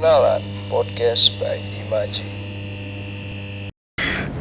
Kenalan Podcast by Imaji.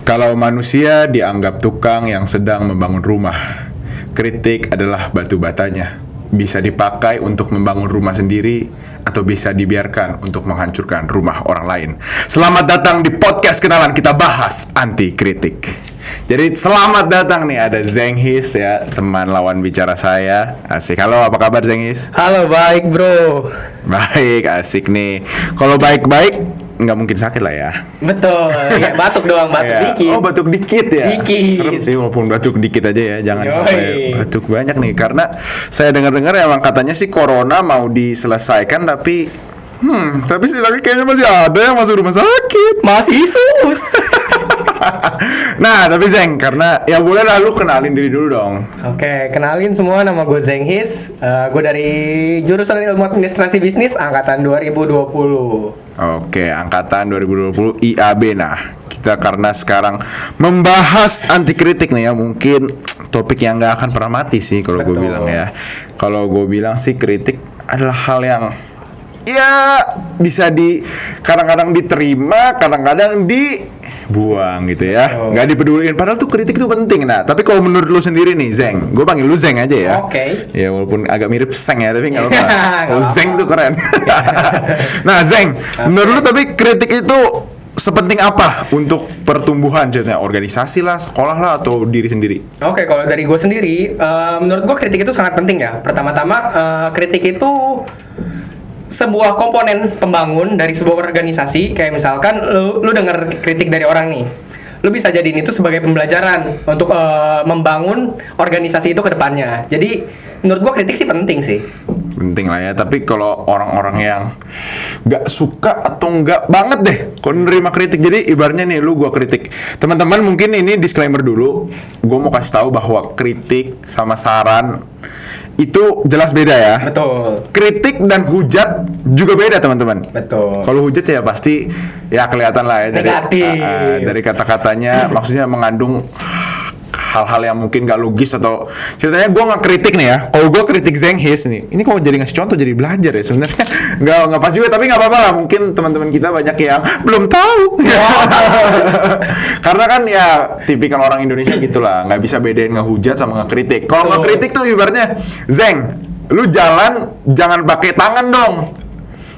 Kalau manusia dianggap tukang yang sedang membangun rumah, kritik adalah batu batanya. Bisa dipakai untuk membangun rumah sendiri atau bisa dibiarkan untuk menghancurkan rumah orang lain. Selamat datang di podcast Kenalan, kita bahas anti kritik. Jadi selamat datang nih, ada Zenghis ya, teman lawan bicara saya. Asik. Halo, apa kabar Zenghis? Halo, baik bro. Baik, asik nih. Kalau baik-baik nggak mungkin sakit lah ya. Betul, ya batuk doang, batuk Ya. dikit. Oh, batuk dikit ya. Dikit. Serem sih walaupun batuk dikit aja ya. Jangan Yoi. sampai batuk banyak nih. Karena saya dengar-dengar emang katanya sih corona mau diselesaikan tapi kayaknya masih ada yang masuk rumah sakit. Masih sus. Nah, tapi Zeng, karena ya boleh lah lu kenalin diri dulu dong. Oke, kenalin semua, nama gue Zenghis. Gue dari jurusan Ilmu Administrasi Bisnis angkatan 2020. Oke, angkatan 2020 IAB. Nah, kita karena sekarang membahas anti kritik nih ya, mungkin topik yang nggak akan pernah mati sih kalau gue Betul. bilang ya. Kalau gue bilang sih kritik adalah hal yang ya bisa kadang-kadang diterima, kadang-kadang dibuang gitu ya. Betul. Nggak dipeduliin. Padahal tuh kritik itu penting. Nah, tapi kalau menurut lu sendiri nih, Zeng, gue panggil lu Zeng aja ya. Oke. Ya walaupun agak mirip Seng ya, tapi nggak apa-apa. Nggak Kalau apa-apa. Zeng tuh keren. Nah, Zeng, menurut lu tapi kritik itu sepenting apa untuk pertumbuhan, contohnya organisasi lah, sekolah lah, atau diri sendiri? Oke, kalau dari gue sendiri, menurut gue kritik itu sangat penting ya. Pertama-tama, kritik itu sebuah komponen pembangun dari sebuah organisasi. Kayak misalkan lu denger kritik dari orang nih, lu bisa jadiin itu sebagai pembelajaran untuk membangun organisasi itu ke depannya. Jadi menurut gua kritik sih penting sih. Penting lah ya, tapi kalau orang-orang yang nggak suka atau nggak banget deh kalau nerima kritik, jadi ibaratnya nih lu gua kritik, teman-teman mungkin ini disclaimer dulu, gua mau kasih tahu bahwa kritik sama saran itu jelas beda ya. Betul. Kritik dan hujat juga beda, teman-teman. Betul. Kalau hujat ya pasti ya kelihatan lah ya Negatif. dari kata-katanya, maksudnya mengandung hal-hal yang mungkin gak logis, atau ceritanya gue kritik nih ya. Kalau gue kritik Zenghis nih, ini kok jadi ngasih contoh, jadi belajar ya sebenarnya. nggak pas juga, tapi nggak apa-apa lah. Mungkin teman-teman kita banyak yang belum tahu. Karena kan ya tipikal orang Indonesia gitulah, nggak bisa bedain ngehujat sama ngekritik. Kalau Betul. ngekritik tuh ibaratnya, Zeng, lu jalan jangan pakai tangan dong.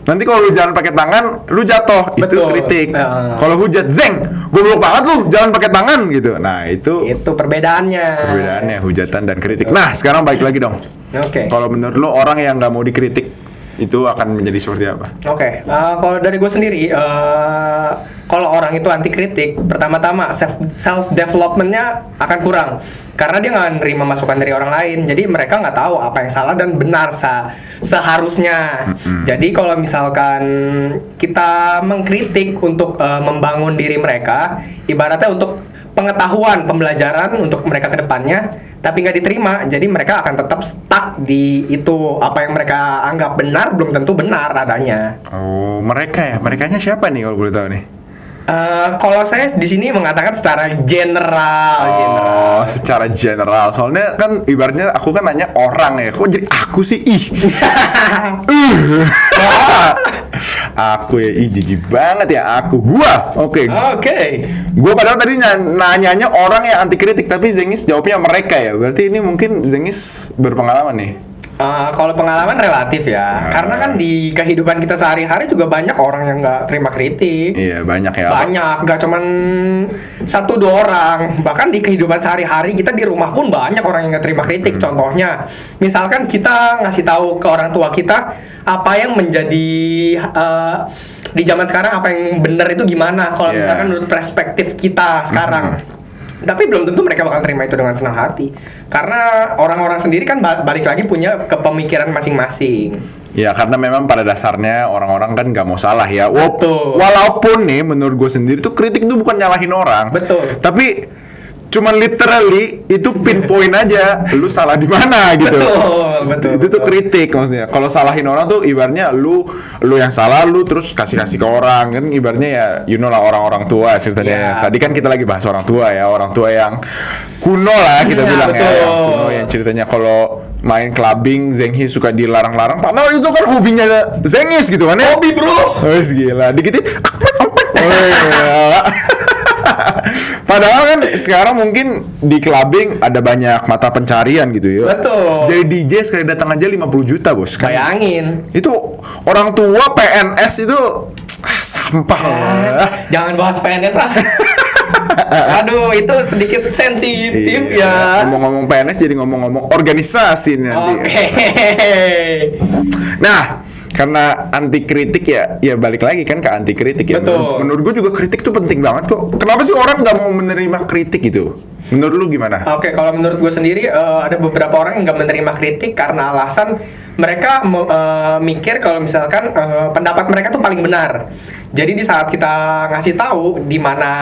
Nanti kalau lu jalan pakai tangan, lu jatuh. Itu Betul. kritik. Ya. Kalau hujat, Zeng, goblok banget lu, jalan pakai tangan gitu. Nah, itu Itu perbedaannya. hujatan dan kritik. Nah, sekarang balik lagi dong. Oke. Kalau menurut lu orang yang nggak mau dikritik itu akan menjadi seperti apa? Oke, kalau dari gue sendiri, kalau orang itu anti kritik, pertama-tama self developmentnya akan kurang, karena dia nggak nerima masukan dari orang lain. Jadi mereka nggak tahu apa yang salah dan benar seharusnya. Jadi kalau misalkan kita mengkritik untuk membangun diri mereka, ibaratnya untuk pengetahuan, pembelajaran untuk mereka ke depannya, tapi nggak diterima, jadi mereka akan tetap stuck di itu. Apa yang mereka anggap benar belum tentu benar adanya. Oh, mereka ya? Merekanya siapa nih kalau boleh tahu nih? Kalau saya di sini mengatakan secara general. Oh, secara general. Soalnya kan ibaratnya aku kan nanya orang ya. Kok jadi aku sih? Ih. Aku ya, jijik banget ya aku. Oke. Oke. Gua padahal tadi nanyanya orang yang anti kritik, tapi Zenghis jawabnya mereka ya. Berarti ini mungkin Zenghis berpengalaman nih. Kalau pengalaman relatif ya, karena kan di kehidupan kita sehari-hari juga banyak orang yang nggak terima kritik. Iya, banyak ya. Banyak, nggak cuman 1-2 orang. Bahkan di kehidupan sehari-hari kita di rumah pun banyak orang yang nggak terima kritik. Contohnya, misalkan kita ngasih tahu ke orang tua kita apa yang menjadi di zaman sekarang, apa yang benar itu gimana. Kalau Yeah. misalkan menurut perspektif kita sekarang. Tapi belum tentu mereka bakal terima itu dengan senang hati. Karena orang-orang sendiri kan balik lagi punya kepemikiran masing-masing. Ya, karena memang pada dasarnya orang-orang kan nggak mau salah ya. Betul. Walaupun nih menurut gue sendiri tuh kritik tuh bukan nyalahin orang. Betul. Tapi cuman literally itu pinpoint aja lu salah di mana gitu. Betul. Itu tuh kritik maksudnya. Kalau salahin orang tuh ibaratnya lu yang salah, lu terus kasih ke orang kan, ibaratnya ya lah orang-orang tua ceritanya. Iya. Tadi kan kita lagi bahas orang tua ya, orang tua yang kuno lah kita Iya, bilang betul. ya, yang kuno yang ceritanya kalau main clubbing, Zheng He suka dilarang-larang. Padahal itu kan hobinya Zheng He gitu kan ya. Hobi bro. Wes gila, dikitin. Padahal kan sekarang mungkin di clubbing ada banyak mata pencarian gitu ya. Betul. Jadi DJ sekali datang aja 50 juta bos kan. Bayangin. Itu orang tua PNS itu sampah. Jangan bahas PNS lah. Aduh, itu sedikit sensitif ya. Ngomong-ngomong PNS jadi ngomong-ngomong organisasi nanti. Oke. Nah, karena anti kritik ya balik lagi kan ke anti kritik ya. Betul. Menurut gue juga kritik tuh penting banget kok. Kenapa sih orang nggak mau menerima kritik gitu? Menurut lu gimana? Oke, kalau menurut gue sendiri ada beberapa orang yang nggak menerima kritik karena alasan mereka mikir kalau misalkan pendapat mereka tuh paling benar. Jadi di saat kita ngasih tahu di mana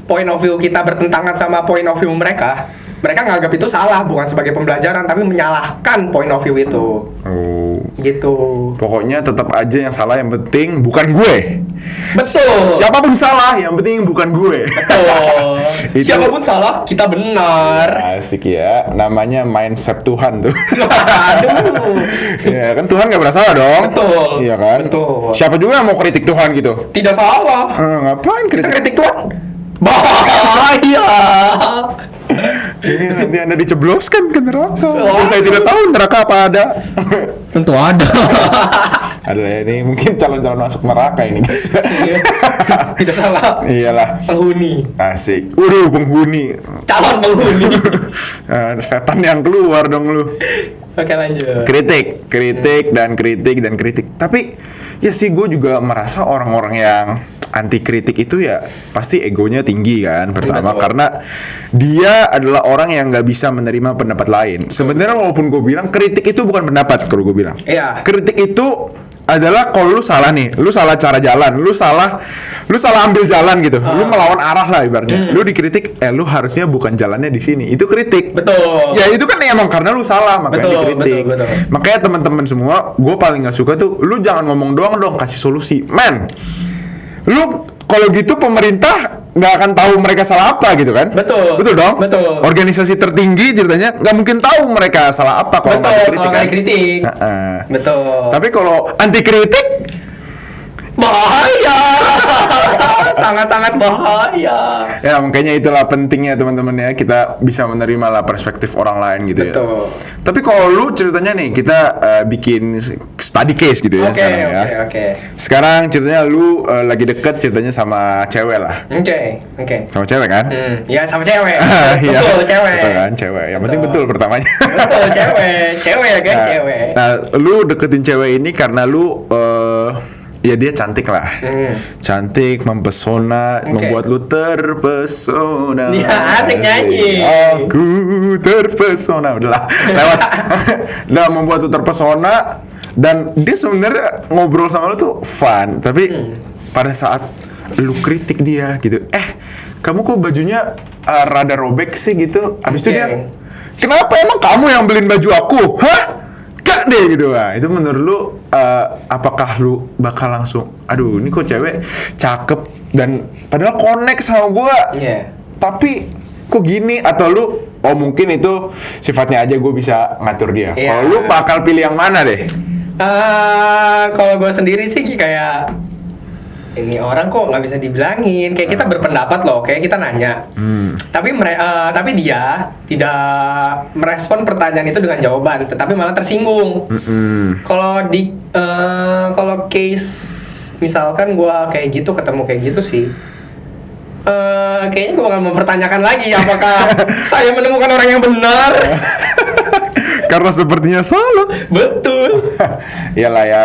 point of view kita bertentangan sama point of view mereka nganggap itu salah, bukan sebagai pembelajaran tapi menyalahkan point of view itu. Oh. Gitu. Pokoknya tetap aja yang salah, yang penting bukan gue. Betul. Siapapun salah, yang penting bukan gue. Betul. Itu- Siapapun salah, kita benar. Asik ya, namanya mindset Tuhan tuh. Aduh. Ya kan Tuhan nggak pernah salah dong. Betul. Iya kan. Betul. Siapa juga yang mau kritik Tuhan gitu? Tidak salah. Ngapain Kita kritik? kritik Tuhan. Bahaya. Ini nanti Anda dicebloskan ke neraka. Oh. Saya tidak tahu neraka apa ada. Tentu ada. Ada ya, ini mungkin calon-calon masuk neraka ini guys. Tidak salah. Iyalah. Penghuni. Asik. Waduh, penghuni. Calon penghuni. Setan yang keluar dong lu. Oke, lanjut. Kritik. Tapi ya sih gue juga merasa orang-orang yang anti kritik itu ya pasti egonya tinggi kan pertama. Betul. Karena dia adalah orang yang nggak bisa menerima pendapat lain. Sebenarnya walaupun gue bilang kritik itu bukan pendapat, kalau gue bilang Iya. kritik itu adalah kalau lu salah nih, lu salah cara jalan, lu salah ambil jalan gitu, lu melawan arah lah ibaratnya. Lu dikritik, lu harusnya bukan jalannya di sini, itu kritik. Betul. Ya itu kan emang karena lu salah makanya Betul, dikritik. betul. Makanya teman-teman semua, gue paling nggak suka tuh, lu jangan ngomong doang dong, kasih solusi, man. Lu kalau gitu pemerintah nggak akan tahu mereka salah apa gitu kan? Betul. Betul dong. Betul. Organisasi tertinggi ceritanya nggak mungkin tahu mereka salah apa kalau nggak Betul, dikritik kalau kan? nggak dikritik. Heeh. Betul. Tapi kalau anti kritik, bahaya. Sangat-sangat bahaya. ya makanya itulah pentingnya teman-teman ya, kita bisa menerima lah perspektif orang lain gitu ya. Betul. Tapi kalau lu ceritanya nih, kita bikin study case gitu ya Oke, sekarang ya. oke. Sekarang ceritanya lu lagi deket ceritanya sama cewek lah. Oke. Sama cewek kan? Ya sama cewek. Iya. Betul, cewek. Betul kan, cewek. Yang penting betul pertamanya. Betul, cewek. Cewek ya guys, cewek. Nah, lu deketin cewek ini karena lu ya dia cantik lah. Cantik, mempesona, membuat lu terpesona. Ya, asik nyanyi. Aku terpesona. Udahlah, lewat. Udah membuat lu terpesona, dan dia sebenarnya ngobrol sama lu tuh fun, tapi pada saat lu kritik dia gitu, kamu kok bajunya rada robek sih gitu. Abis itu Oke. dia, kenapa emang kamu yang beliin baju aku? Hah? Gak deh gitu. Nah, itu menurut lu apakah lu bakal langsung, aduh ini kok cewek cakep dan padahal connect sama gua, Iya. tapi kok gini? Atau lu, oh mungkin itu sifatnya aja, gue bisa ngatur dia. Iya. Kalau lu bakal pilih yang mana deh? Kalau gue sendiri sih kayak ini orang kok nggak bisa dibilangin, kayak kita berpendapat loh, kayak kita nanya. Tapi dia tidak merespon pertanyaan itu dengan jawaban, tetapi malah tersinggung. Kalau case misalkan gue kayak gitu, ketemu kayak gitu sih, kayaknya gue bakal mempertanyakan lagi apakah saya menemukan orang yang benar. Karena sepertinya salah. Betul. Iyalah ya,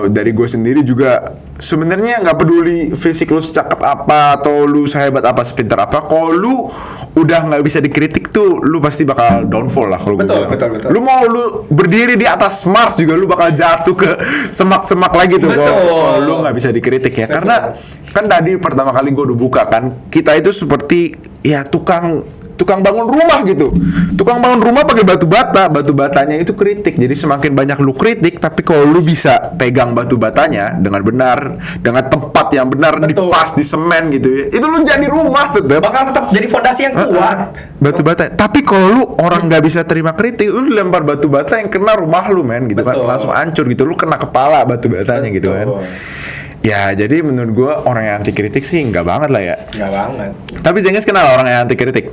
dari gue sendiri juga sebenarnya nggak peduli fisik lu secakep apa atau lu sehebat apa, sepintar apa. Kalau lu udah nggak bisa dikritik tuh, lu pasti bakal downfall lah kalau gue Betul, bilang. betul. Lu mau lu berdiri di atas Mars juga lu bakal jatuh ke semak-semak lagi tuh Betul. kalau lu nggak bisa dikritik ya. Betul. Karena kan tadi pertama kali gue udah buka kan, kita itu seperti ya tukang tukang bangun rumah gitu. Tukang bangun rumah pakai batu batanya itu kritik. Jadi semakin banyak lu kritik, tapi kalau lu bisa pegang batu batanya dengan benar, dengan tempat yang benar, Betul. dipas di semen gitu ya, itu lu jadi rumah tetap. Bakal tetap jadi fondasi yang kuat. Batu bata. Tapi kalau lu orang nggak bisa terima kritik, lu lempar batu bata yang kena rumah lu men gitu kan, Betul. langsung hancur gitu. Lu kena kepala batu batanya gitu kan. Betul. Ya jadi menurut gua orang yang anti kritik sih nggak banget lah ya. Nggak banget. Tapi Zenges kenal orang yang anti kritik?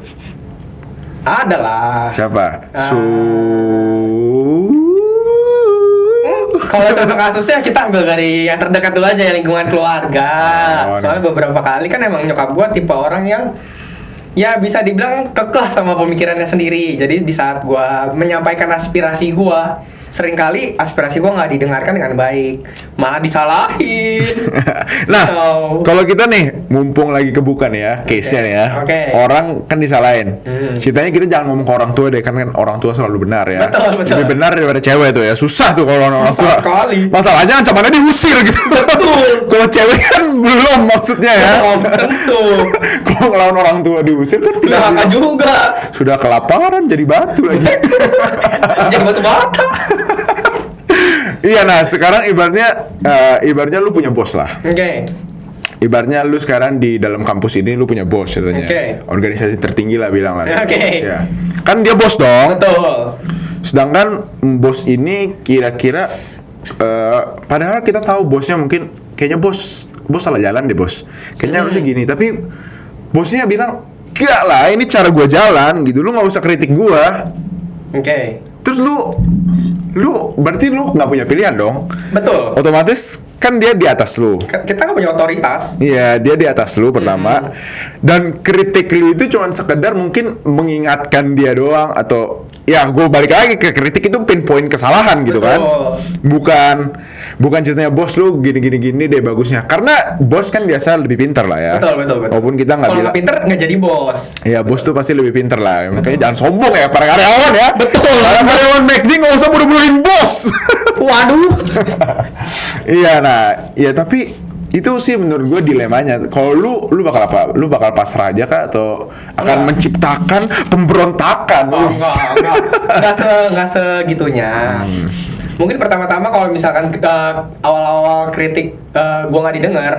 Ada lah. Siapa? Kalau contoh kasusnya kita ambil dari yang terdekat dulu aja ya, lingkungan keluarga. Oh, Soalnya beberapa kali kan emang nyokap gua tipe orang yang ya bisa dibilang kekeh sama pemikirannya sendiri. Jadi di saat gua menyampaikan aspirasi gua, seringkali aspirasi gua nggak didengarkan dengan baik, malah disalahin. Nah, So, kalau kita nih mumpung lagi kebuka nih ya, case-nya nih ya. Oke. Orang kan disalahin. Hmm. Ceritanya kita jangan ngomong ke orang tua deh, kan orang tua selalu benar ya. Betul. Lebih benar daripada cewek tuh ya. Susah tuh kalau orang Susah tua. sekali. Masalahnya ancamannya diusir gitu. Betul. Kalau cewek kan belum maksudnya ya. Oh, tentu. Kalau ngelawan orang tua diusir kan Durhaka juga. sudah kelaparan jadi batu lagi. Jadi batu bata. Iya, nah sekarang ibaratnya lu punya bos lah. Oke. Ibaratnya lu sekarang di dalam kampus ini lu punya bos ceritanya. Oke. Organisasi tertinggi lah bilang lah. Oke. Ya. Kan dia bos dong. Betul. Sedangkan bos ini kira-kira padahal kita tahu bosnya mungkin kayaknya bos salah jalan deh bos. Kayaknya harusnya gini, tapi bosnya bilang, "Enggak lah, ini cara gua jalan gitu. Lu nggak usah kritik gua." Oke. Terus lu berarti lu nggak punya pilihan dong. Betul. Otomatis kan dia di atas lu. Kita kan punya otoritas. Iya, dia di atas lu pertama. Dan kritik lu itu cuma sekedar mungkin mengingatkan dia doang atau ya gue balik lagi ke kritik itu pinpoint kesalahan gitu kan. Bukan ceritanya bos lu gini deh bagusnya. Karena bos kan biasa lebih pintar lah ya. Betul. Walaupun kita nggak Kalau bilang. nggak pinter nggak jadi bos. Iya, bos tuh pasti lebih pintar lah. Makanya jangan sombong ya para karyawan ya. Betul. Para karyawan McD nggak usah bodoh-bodohin bos. Waduh. Iya, nah, ya tapi itu sih menurut gue dilemanya. Kalau lu bakal apa? Lu bakal pasrah aja kah atau akan menciptakan pemberontakan? Oh, enggak segitunya. Mungkin pertama-tama kalau misalkan awal-awal kritik gua nggak didengar,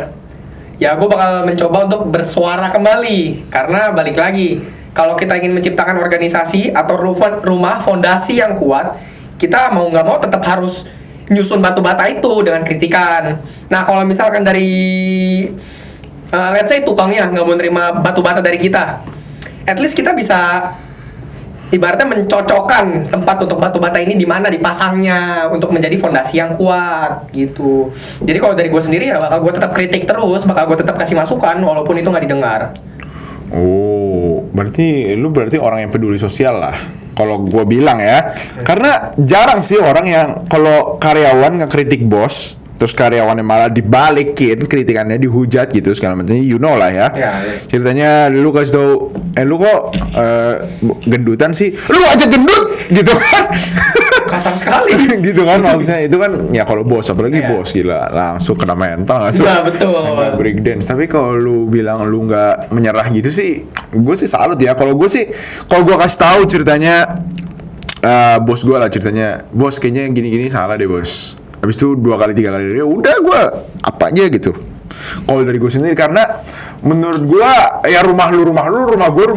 ya gua bakal mencoba untuk bersuara kembali. Karena balik lagi, kalau kita ingin menciptakan organisasi atau rumah fondasi yang kuat, kita mau nggak mau tetap harus nyusun batu bata itu dengan kritikan. Nah, kalau misalkan dari let's say tukangnya nggak mau nerima batu bata dari kita, at least kita bisa ibaratnya mencocokkan tempat untuk batu bata ini di mana dipasangnya untuk menjadi fondasi yang kuat gitu. Jadi kalau dari gue sendiri ya bakal gue tetap kritik terus, bakal gue tetap kasih masukan walaupun itu nggak didengar. Oh, berarti orang yang peduli sosial lah. Kalau gue bilang ya, karena jarang sih orang yang kalau karyawan ngekritik bos, terus karyawannya malah dibalikin kritikannya, dihujat gitu segala macam, you know lah ya. Ya. Ceritanya lu kasih tau, lu kok gendutan sih, lu aja gendut gitu kan. Kasar sekali. Gitu kan maksudnya, itu kan ya kalau bos, apalagi Iya. bos gila langsung kena mental kan. Iya, betul. Mental breakdance. Tapi kalau lu bilang lu nggak menyerah gitu sih, gue sih salut ya. Kalau gue kasih tahu ceritanya, bos gue lah ceritanya, bos kayaknya gini-gini salah deh bos. Habis itu 2 kali 3 kali ya udah gue apa aja gitu. Kalau dari gue sendiri, karena menurut gue ya rumah lu rumah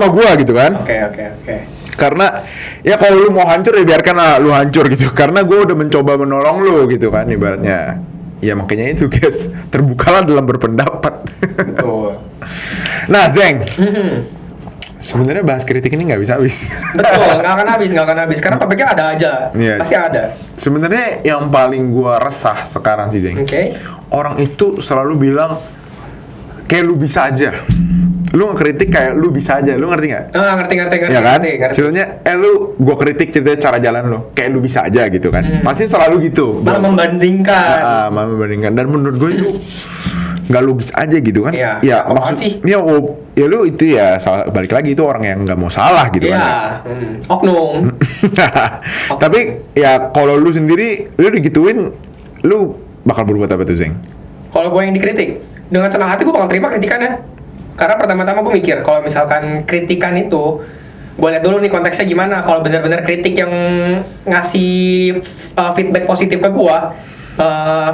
gue gitu kan. Oke. Karena ya kalau lu mau hancur ya biarkanlah lu hancur gitu. Karena gue udah mencoba menolong lu gitu kan ibaratnya. Ya makanya itu guys, terbukalah dalam berpendapat. Betul. Nah Zeng, sebenarnya bahas kritik ini nggak bisa habis. Betul, nggak akan habis karena topiknya ada aja. Iya. Pasti ada. Sebenarnya yang paling gue resah sekarang sih Zeng, Oke. orang itu selalu bilang kayak lu bisa aja. Lu ngekritik kayak lu bisa aja, lu ngerti nggak? Ngerti. Ya kan? Ngerti. Ceritanya, gua kritik ceritanya cara jalan lu, kayak lu bisa aja gitu kan? Pasti selalu gitu. Malah membandingkan. Malah membandingkan. Dan menurut gue itu nggak logis aja gitu kan? Iya. Ya Apaan sih? ya lu itu ya balik lagi itu orang yang nggak mau salah gitu Iya. kan? Oknum. Tapi ya kalau lu sendiri, lu digituin, lu bakal berbuat apa tuh Zeng? Kalau gue yang dikritik, dengan senang hati gue bakal terima kritikannya. Karena pertama-tama gue mikir, kalau misalkan kritikan itu gue lihat dulu nih konteksnya gimana. Kalau benar-benar kritik yang ngasih feedback positif ke gue,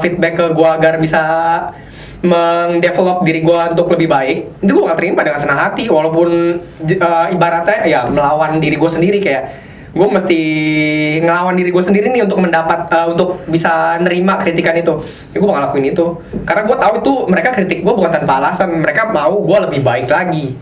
feedback ke gue agar bisa mendevelop diri gue untuk lebih baik, itu gue gak terima dengan senang hati. Walaupun ibaratnya ya melawan diri gue sendiri, kayak gue mesti ngelawan diri gue sendiri nih untuk mendapat untuk bisa nerima kritikan itu. Ya gue bakal lakuin itu karena gue tahu itu mereka kritik gue bukan tanpa alasan, mereka mau gue lebih baik lagi.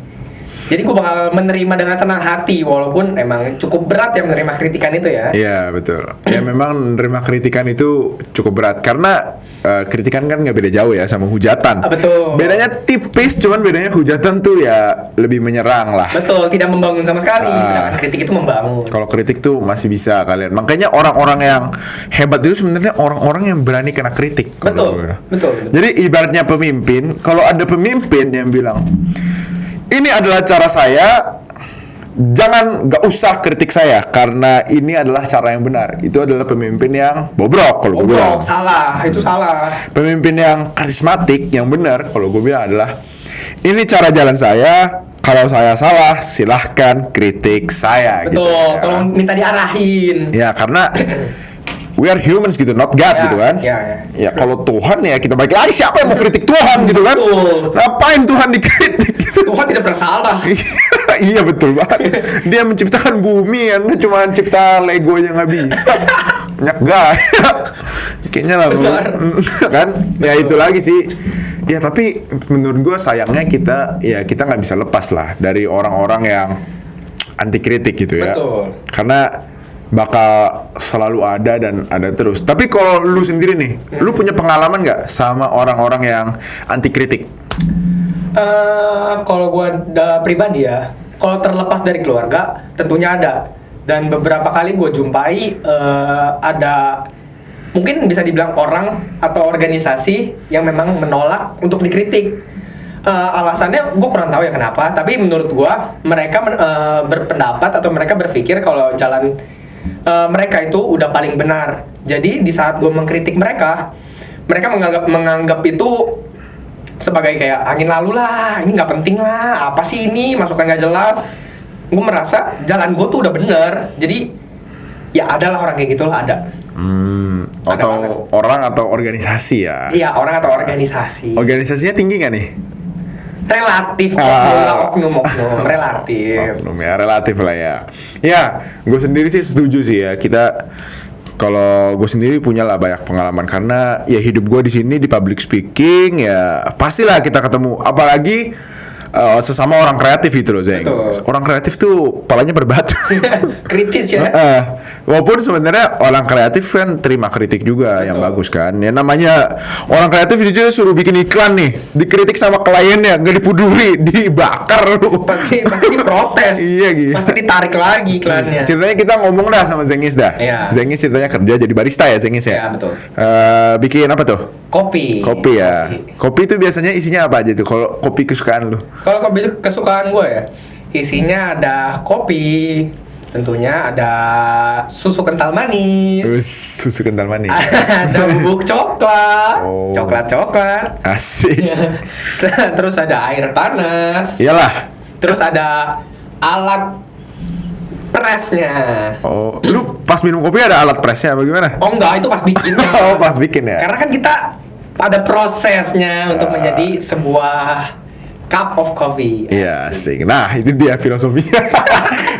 Jadi gue bakal menerima dengan senang hati, walaupun emang cukup berat ya menerima kritikan itu ya. Iya betul. Ya memang menerima kritikan itu cukup berat karena kritikan kan nggak beda jauh ya sama hujatan. Betul. Bedanya tipis, cuman bedanya hujatan tuh ya lebih menyerang lah. Betul, tidak membangun sama sekali. Sedangkan kritik itu membangun. Kalau kritik tuh masih bisa kalian. Makanya orang-orang yang hebat itu sebenarnya orang-orang yang berani kena kritik. Betul. Jadi ibaratnya pemimpin, kalau ada pemimpin yang bilang, ini adalah cara saya, jangan gak usah kritik saya karena ini adalah cara yang benar. Itu adalah pemimpin yang bobrok kalau gue bilang. Salah, itu salah. Pemimpin yang karismatik, yang benar kalau gue bilang adalah, ini cara jalan saya. Kalau saya salah, silahkan kritik saya. Betul, gitu, ya. tolong minta diarahin. Ya karena we are humans gitu, not God Ya, gitu kan. Ya kalau Tuhan ya kita balik lagi, siapa yang mau kritik Tuhan gitu kan? Betul. Ngapain Tuhan dikritik gitu? Tuhan tidak pernah salah. Iya betul banget. Dia menciptakan bumi, Anda cuma cipta Lego aja nggak bisa. Banyak gaya. Kayaknya lah kan? Ya itu lagi sih. Ya tapi menurut gue sayangnya kita nggak bisa lepas lah dari orang-orang yang anti kritik gitu ya. Betul. Karena bakal selalu ada dan ada terus. Tapi kalau lu sendiri nih, lu punya pengalaman nggak sama orang-orang yang anti kritik? Kalau gue pribadi ya, kalau terlepas dari keluarga, tentunya ada. Dan beberapa kali gue jumpai ada, mungkin bisa dibilang orang atau organisasi yang memang menolak untuk dikritik. Alasannya gue kurang tahu ya kenapa. Tapi menurut gue mereka berpendapat atau mereka berpikir kalau jalan mereka itu udah paling benar. Jadi di saat gue mengkritik mereka menganggap itu sebagai kayak angin lalu lah, ini nggak penting lah, apa sih ini, masukan nggak jelas. Gue merasa jalan gue tuh udah bener. Jadi ya adalah orang kayak gitu lah, ada. Atau orang atau organisasi ya? Iya, orang atau organisasi. Organisasinya tinggi nggak nih? Relatif, oknum relatif. Oknum ya, relatif lah ya. Ya, gue sendiri sih setuju sih ya. Kalau gue sendiri punya lah banyak pengalaman karena ya hidup gue di sini di public speaking ya pastilah kita ketemu, apalagi sesama orang kreatif itu loh, Zeng. Orang kreatif tuh palanya berbatu. Kritis ya. Walaupun sebenarnya orang kreatif kan terima kritik juga. Betul. Yang bagus kan. Ya namanya orang kreatif itu suruh bikin iklan nih, dikritik sama kliennya, nggak dipuduli, dibakar lu. Pasti diprotes. Iya gitu. Pasti ditarik lagi iklannya. Ceritanya kita ngomong dah sama Zengis dah. Iya. Zengis ceritanya kerja jadi barista ya, Zengis ya. Iya betul. Bikin apa tuh? Kopi ya. Kopi itu biasanya isinya apa aja tuh? Kalau kopi kesukaan lu? Kalau kopi kesukaan gue ya, isinya ada kopi, tentunya ada susu kental manis. Susu kental manis. Ada bubuk coklat. Oh. Coklat. Asik. Terus ada air panas. Iyalah. Terus ada alat presnya. Oh, lu pas minum kopi ada alat presnya bagaimana? Oh enggak, itu pas bikinnya. Oh, pas bikin ya. Karena kan kita ada prosesnya untuk menjadi sebuah cup of coffee. Iya, asik. Nah, itu dia filosofinya.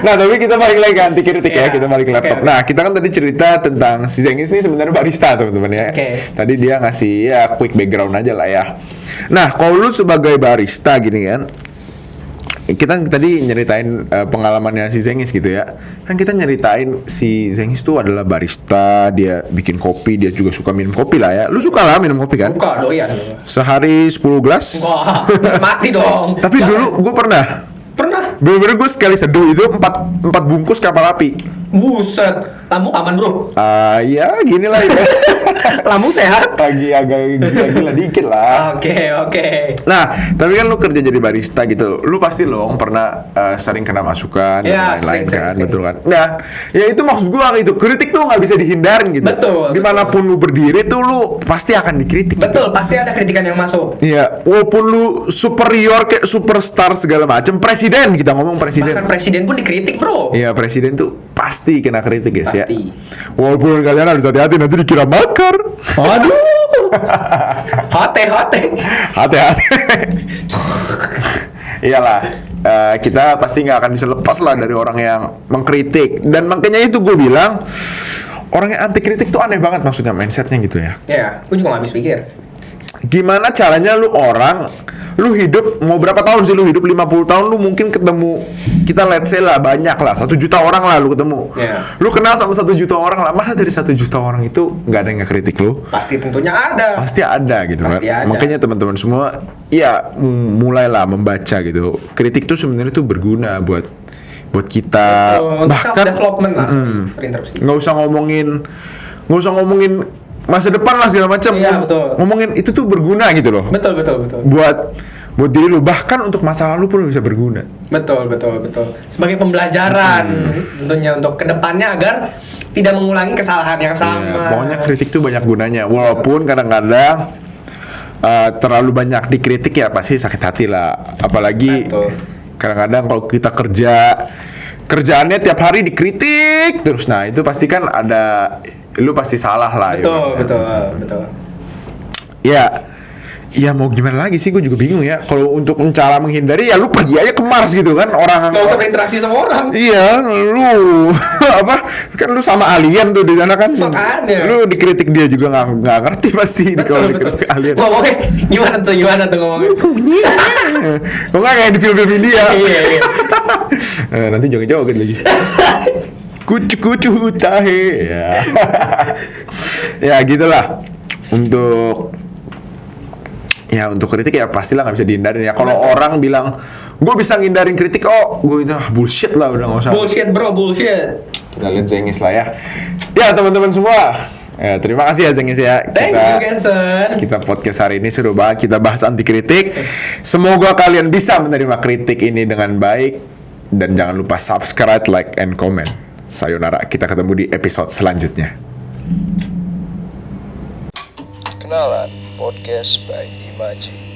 Nah, tapi kita balik lagi ke anti kritik ya. Kita balik ke laptop. Nah, kita kan tadi cerita tentang si Zengis ini sebenarnya barista, teman-teman ya. Tadi dia ngasih ya quick background aja lah ya. Nah, kalau lu sebagai barista gini kan, kita tadi nyeritain pengalamannya si Zengis gitu ya. Kan kita nyeritain si Zengis tuh adalah barista, dia bikin kopi, dia juga suka minum kopi lah ya. Lu suka lah minum kopi kan? Suka, doyan. Sehari 10 gelas? Wah, mati dong. Tapi dulu gue pernah. Bener-bener gue sekali seduh itu 4 bungkus kapal api. Buset, lambung aman bro. Ya gini lah ya. Lambung sehat. Lagi agak gila dikit lah. Oke. Nah, tapi kan lu kerja jadi barista gitu, lu pasti lo pernah sering kena masukan Ya, dan lain-lain sering. kan, betul kan? Nah, ya itu maksud gua itu kritik tuh nggak bisa dihindarin gitu. Betul. Dimanapun lu berdiri tuh lu pasti akan dikritik. Betul, pasti ada kritikan yang masuk. Iya, walaupun lu superior kayak superstar segala macam, presiden kita ngomong presiden. Bahkan presiden pun dikritik bro. Iya, presiden tuh pasti kena kritik guys ya. Pasti. Walaupun kalian harus hati-hati nanti dikira makar. Aduh. Hati. Hati-hati. Iyalah, kita pasti nggak akan bisa lepas lah dari orang yang mengkritik. Dan makanya itu gue bilang orang yang anti kritik tuh aneh banget maksudnya mindsetnya gitu ya. Ya, aku juga nggak habis pikir. Gimana caranya lu hidup mau berapa tahun sih lu hidup 50 tahun lu mungkin ketemu kita let's say lah banyak lah 1 juta orang lah lu ketemu. Yeah. Lu kenal sama 1 juta orang lah, masa dari 1 juta orang itu nggak ada yang ngekritik lu? Pasti tentunya ada. Pasti ada gitu Pasti kan. ada. Makanya teman-teman semua ya mulailah membaca gitu. Kritik tuh sebenarnya tuh berguna buat kita Untuk bahkan self development lah. Berinterupsi. nggak usah ngomongin masa depan lah segala macam. Iya, betul. Ngomongin itu tuh berguna gitu loh. Betul. Buat diri lu, bahkan untuk masa lalu pun bisa berguna. Betul. Sebagai pembelajaran tentunya untuk kedepannya agar tidak mengulangi kesalahan yang Ya, sama. pokoknya kritik tuh banyak gunanya. Walaupun kadang-kadang terlalu banyak dikritik ya pasti sakit hati lah. Apalagi Betul. kadang-kadang kalau kita kerjaannya tiap hari dikritik terus, nah itu pasti kan lu pasti salah lah. Betul. Ya mau gimana lagi sih, gue juga bingung ya. Kalau untuk cara menghindari ya lu pergi aja ke Mars gitu kan, orang Gak usah berinteraksi sama orang. Iya, lu apa? Kan lu sama alien tuh di sana kan. Makanya. Lu dikritik dia juga nggak ngerti pasti kalau dikritik alien. Ngomongnya gimana tuh ngomongnya? Kok nggak kayak di film-film India? Iya. Nanti joget-joget lagi. Kucu-kucu tahe. Ya gitulah. Untuk kritik ya pastilah nggak bisa dihindarin ya. Kalau orang bilang gue bisa ngindarin kritik, gue itu bullshit lah, udah nggak usah. Bullshit bro, bullshit. Kita lihat Zengis lah ya. Ya teman-teman semua, terima kasih ya Zengis ya. Thank you Gensen. Kita podcast hari ini seru banget, kita bahas anti kritik. Semoga kalian bisa menerima kritik ini dengan baik. Dan jangan lupa subscribe, like, and comment. Sayonara, kita ketemu di episode selanjutnya. Kenalan Podcast by Imaji.